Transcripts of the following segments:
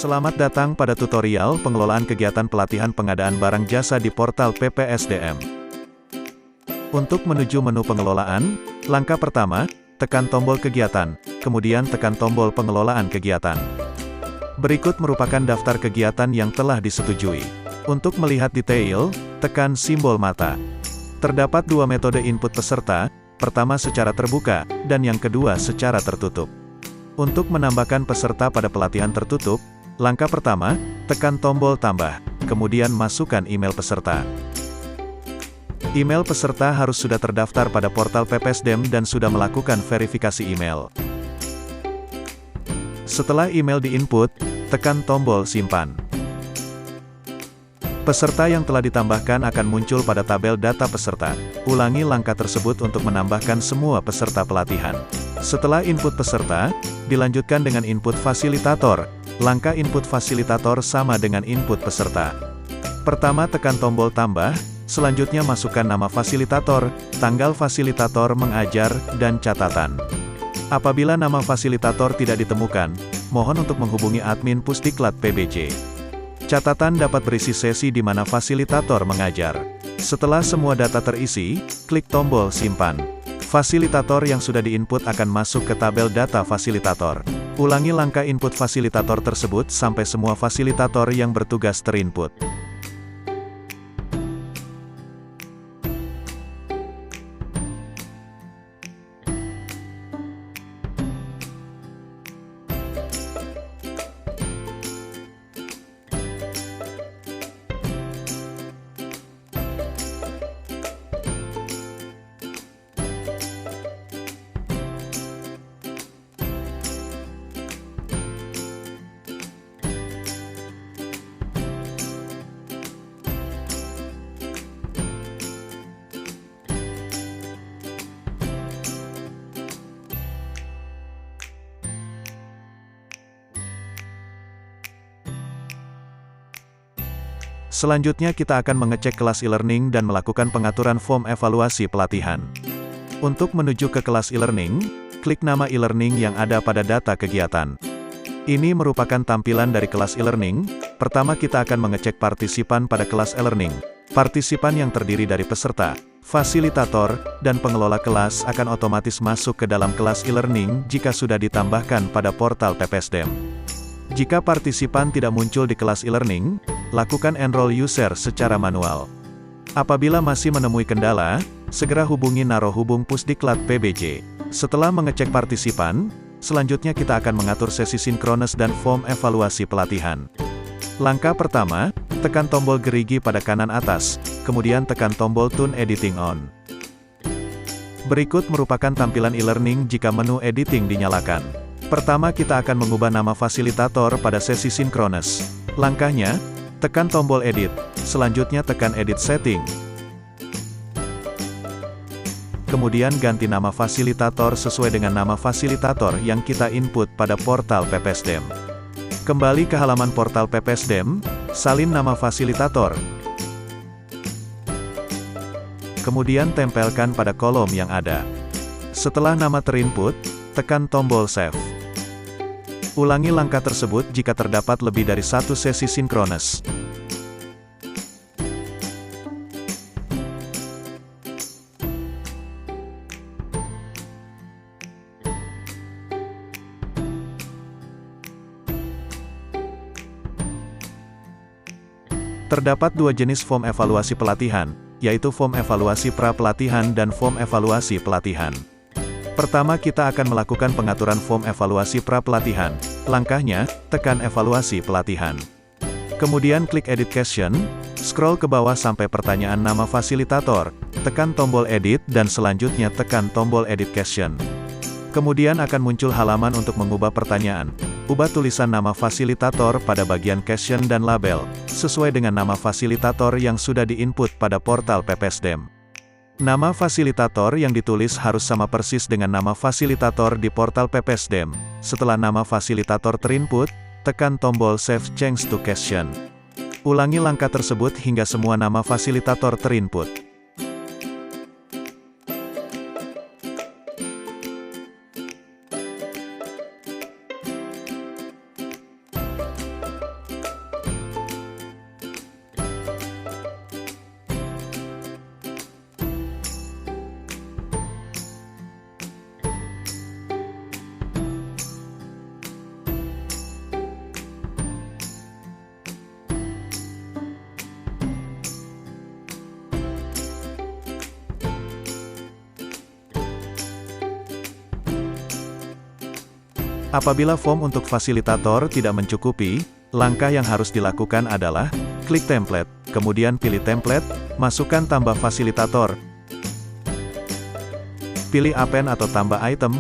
Selamat datang pada tutorial pengelolaan kegiatan pelatihan pengadaan barang jasa di portal PPSDM. Untuk menuju menu pengelolaan, langkah pertama, tekan tombol kegiatan, kemudian tekan tombol pengelolaan kegiatan. Berikut merupakan daftar kegiatan yang telah disetujui. Untuk melihat detail, tekan simbol mata. Terdapat dua metode input peserta, pertama secara terbuka, dan yang kedua secara tertutup. Untuk menambahkan peserta pada pelatihan tertutup, langkah pertama, tekan tombol tambah, kemudian masukkan email peserta. Email peserta harus sudah terdaftar pada portal PPSDM dan sudah melakukan verifikasi email. Setelah email diinput, tekan tombol simpan. Peserta yang telah ditambahkan akan muncul pada tabel data peserta. Ulangi langkah tersebut untuk menambahkan semua peserta pelatihan. Setelah input peserta, dilanjutkan dengan input fasilitator. Langkah input fasilitator sama dengan input peserta. Pertama tekan tombol tambah, selanjutnya masukkan nama fasilitator, tanggal fasilitator mengajar, dan catatan. Apabila nama fasilitator tidak ditemukan, mohon untuk menghubungi admin Pusdiklat PBJ. Catatan dapat berisi sesi di mana fasilitator mengajar. Setelah semua data terisi, klik tombol simpan. Fasilitator yang sudah diinput akan masuk ke tabel data fasilitator. Ulangi langkah input fasilitator tersebut sampai semua fasilitator yang bertugas terinput. Selanjutnya kita akan mengecek kelas e-learning dan melakukan pengaturan form evaluasi pelatihan. Untuk menuju ke kelas e-learning, klik nama e-learning yang ada pada data kegiatan. Ini merupakan tampilan dari kelas e-learning. Pertama kita akan mengecek partisipan pada kelas e-learning. Partisipan yang terdiri dari peserta, fasilitator, dan pengelola kelas akan otomatis masuk ke dalam kelas e-learning jika sudah ditambahkan pada portal PPSDM. Jika partisipan tidak muncul di kelas e-learning, lakukan enroll user secara manual. Apabila masih menemui kendala, segera hubungi Narohubung Pusdiklat PBJ. Setelah mengecek partisipan, selanjutnya kita akan mengatur sesi sinkrones dan form evaluasi pelatihan. Langkah pertama, tekan tombol gerigi pada kanan atas, kemudian tekan tombol Tune Editing On. Berikut merupakan tampilan e-learning jika menu editing dinyalakan. Pertama kita akan mengubah nama fasilitator pada sesi sinkrones. Langkahnya, tekan tombol edit, selanjutnya tekan edit setting. Kemudian ganti nama fasilitator sesuai dengan nama fasilitator yang kita input pada portal PPSDM. Kembali ke halaman portal PPSDM, salin nama fasilitator. Kemudian tempelkan pada kolom yang ada. Setelah nama terinput, tekan tombol save. Ulangi langkah tersebut jika terdapat lebih dari satu sesi sinkrones. Terdapat dua jenis form evaluasi pelatihan, yaitu form evaluasi pra-pelatihan dan form evaluasi pelatihan. Pertama kita akan melakukan pengaturan form evaluasi pra-pelatihan. Langkahnya, tekan evaluasi pelatihan. Kemudian klik edit question, scroll ke bawah sampai pertanyaan nama fasilitator, tekan tombol edit dan selanjutnya tekan tombol edit question. Kemudian akan muncul halaman untuk mengubah pertanyaan. Ubah tulisan nama fasilitator pada bagian question dan label, sesuai dengan nama fasilitator yang sudah diinput pada portal PPSDM. Nama fasilitator yang ditulis harus sama persis dengan nama fasilitator di portal PPSDM. Setelah nama fasilitator terinput, tekan tombol Save Change to Question. Ulangi langkah tersebut hingga semua nama fasilitator terinput. Apabila form untuk fasilitator tidak mencukupi, langkah yang harus dilakukan adalah, klik template, kemudian pilih template, masukkan tambah fasilitator, pilih append atau tambah item,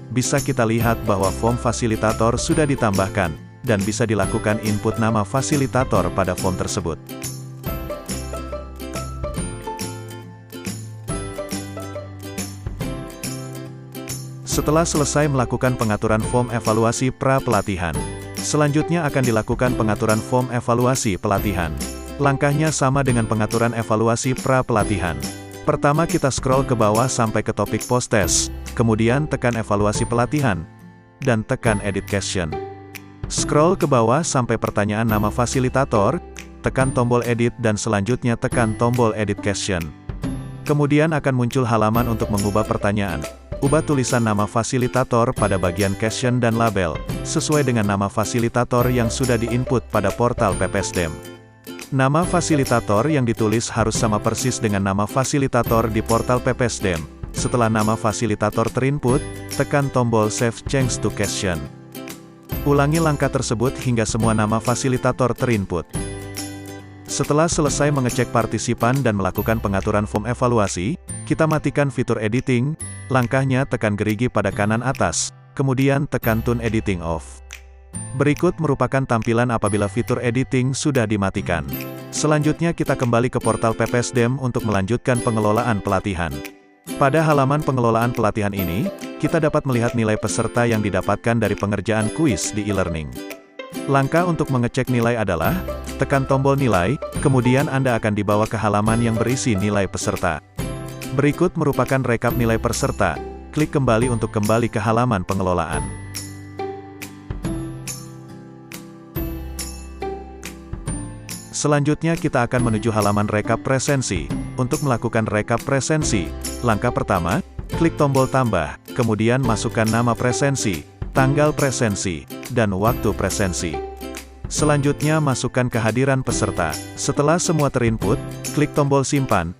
bisa kita lihat bahwa form fasilitator sudah ditambahkan, dan bisa dilakukan input nama fasilitator pada form tersebut. Setelah selesai melakukan pengaturan form evaluasi pra-pelatihan, selanjutnya akan dilakukan pengaturan form evaluasi pelatihan. Langkahnya sama dengan pengaturan evaluasi pra-pelatihan. Pertama kita scroll ke bawah sampai ke topik post-test, kemudian tekan evaluasi pelatihan, dan tekan edit question. Scroll ke bawah sampai pertanyaan nama fasilitator, tekan tombol edit dan selanjutnya tekan tombol edit question. Kemudian akan muncul halaman untuk mengubah pertanyaan. Ubah tulisan nama fasilitator pada bagian question dan label, sesuai dengan nama fasilitator yang sudah diinput pada portal PPSDM. Nama fasilitator yang ditulis harus sama persis dengan nama fasilitator di portal PPSDM. Setelah nama fasilitator terinput, tekan tombol Save Change to Question. Ulangi langkah tersebut hingga semua nama fasilitator terinput. Setelah selesai mengecek partisipan dan melakukan pengaturan form evaluasi, kita matikan fitur editing. Langkahnya tekan gerigi pada kanan atas, kemudian tekan Tune Editing Off. Berikut merupakan tampilan apabila fitur editing sudah dimatikan. Selanjutnya kita kembali ke portal PPSDM untuk melanjutkan pengelolaan pelatihan. Pada halaman pengelolaan pelatihan ini, kita dapat melihat nilai peserta yang didapatkan dari pengerjaan kuis di e-learning. Langkah untuk mengecek nilai adalah, tekan tombol nilai, kemudian Anda akan dibawa ke halaman yang berisi nilai peserta. Berikut merupakan rekap nilai peserta. Klik kembali untuk kembali ke halaman pengelolaan. Selanjutnya kita akan menuju halaman rekap presensi. Untuk melakukan rekap presensi, langkah pertama, klik tombol tambah, kemudian masukkan nama presensi, tanggal presensi, dan waktu presensi. Selanjutnya masukkan kehadiran peserta. Setelah semua terinput, klik tombol simpan.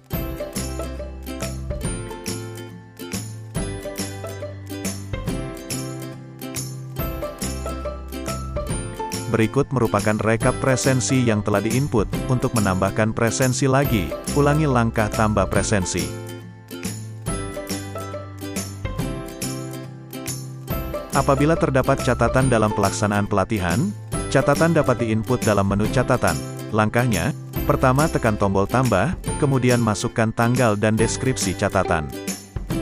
Berikut merupakan rekap presensi yang telah diinput. Untuk menambahkan presensi lagi, ulangi langkah tambah presensi. Apabila terdapat catatan dalam pelaksanaan pelatihan, catatan dapat diinput dalam menu catatan. Langkahnya, pertama tekan tombol tambah, kemudian masukkan tanggal dan deskripsi catatan.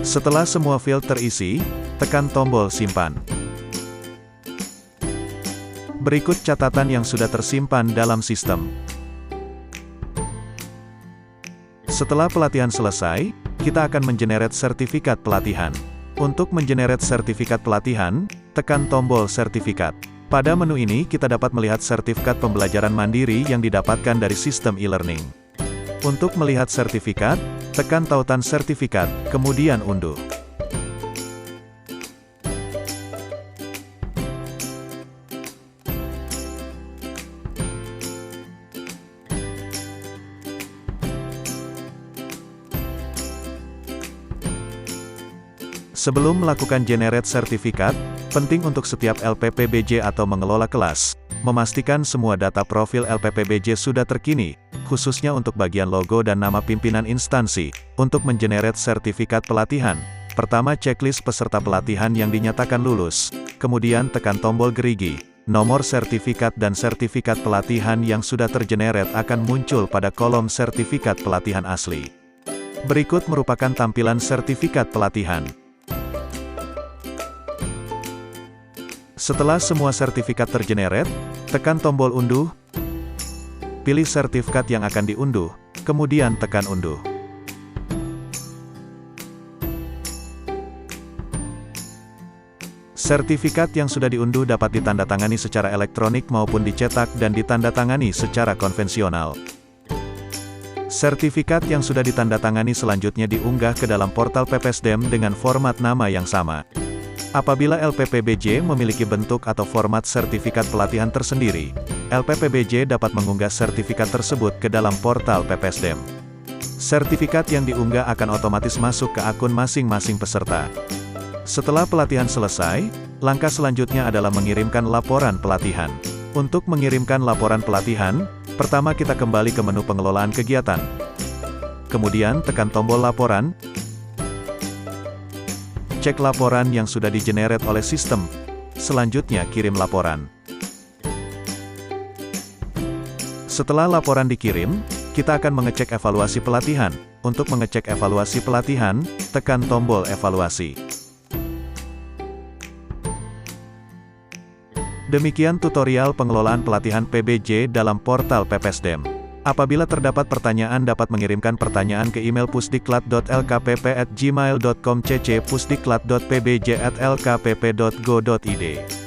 Setelah semua field terisi, tekan tombol simpan. Berikut catatan yang sudah tersimpan dalam sistem. Setelah pelatihan selesai, kita akan mengenerate sertifikat pelatihan. Untuk mengenerate sertifikat pelatihan, tekan tombol sertifikat. Pada menu ini kita dapat melihat sertifikat pembelajaran mandiri yang didapatkan dari sistem e-learning. Untuk melihat sertifikat, tekan tautan sertifikat, kemudian unduh. Sebelum melakukan generate sertifikat, penting untuk setiap LPPBJ atau mengelola kelas, memastikan semua data profil LPPBJ sudah terkini, khususnya untuk bagian logo dan nama pimpinan instansi. Untuk mengenerate sertifikat pelatihan, pertama checklist peserta pelatihan yang dinyatakan lulus, kemudian tekan tombol gerigi. Nomor sertifikat dan sertifikat pelatihan yang sudah tergenerate akan muncul pada kolom sertifikat pelatihan asli. Berikut merupakan tampilan sertifikat pelatihan. Setelah semua sertifikat tergenerate, tekan tombol unduh, pilih sertifikat yang akan diunduh, kemudian tekan unduh. Sertifikat yang sudah diunduh dapat ditandatangani secara elektronik maupun dicetak dan ditandatangani secara konvensional. Sertifikat yang sudah ditandatangani selanjutnya diunggah ke dalam portal PPSDM dengan format nama yang sama. Apabila LPPBJ memiliki bentuk atau format sertifikat pelatihan tersendiri, LPPBJ dapat mengunggah sertifikat tersebut ke dalam portal PPSDM. Sertifikat yang diunggah akan otomatis masuk ke akun masing-masing peserta. Setelah pelatihan selesai, langkah selanjutnya adalah mengirimkan laporan pelatihan. Untuk mengirimkan laporan pelatihan, pertama kita kembali ke menu pengelolaan kegiatan. Kemudian tekan tombol laporan. Cek laporan yang sudah digenerate oleh sistem. Selanjutnya kirim laporan. Setelah laporan dikirim, kita akan mengecek evaluasi pelatihan. Untuk mengecek evaluasi pelatihan, tekan tombol evaluasi. Demikian tutorial pengelolaan pelatihan PBJ dalam portal Pepesdem. Apabila terdapat pertanyaan dapat mengirimkan pertanyaan ke email pusdiklat.lkpp@gmail.com cc pusdiklat.pbj@lkpp.go.id.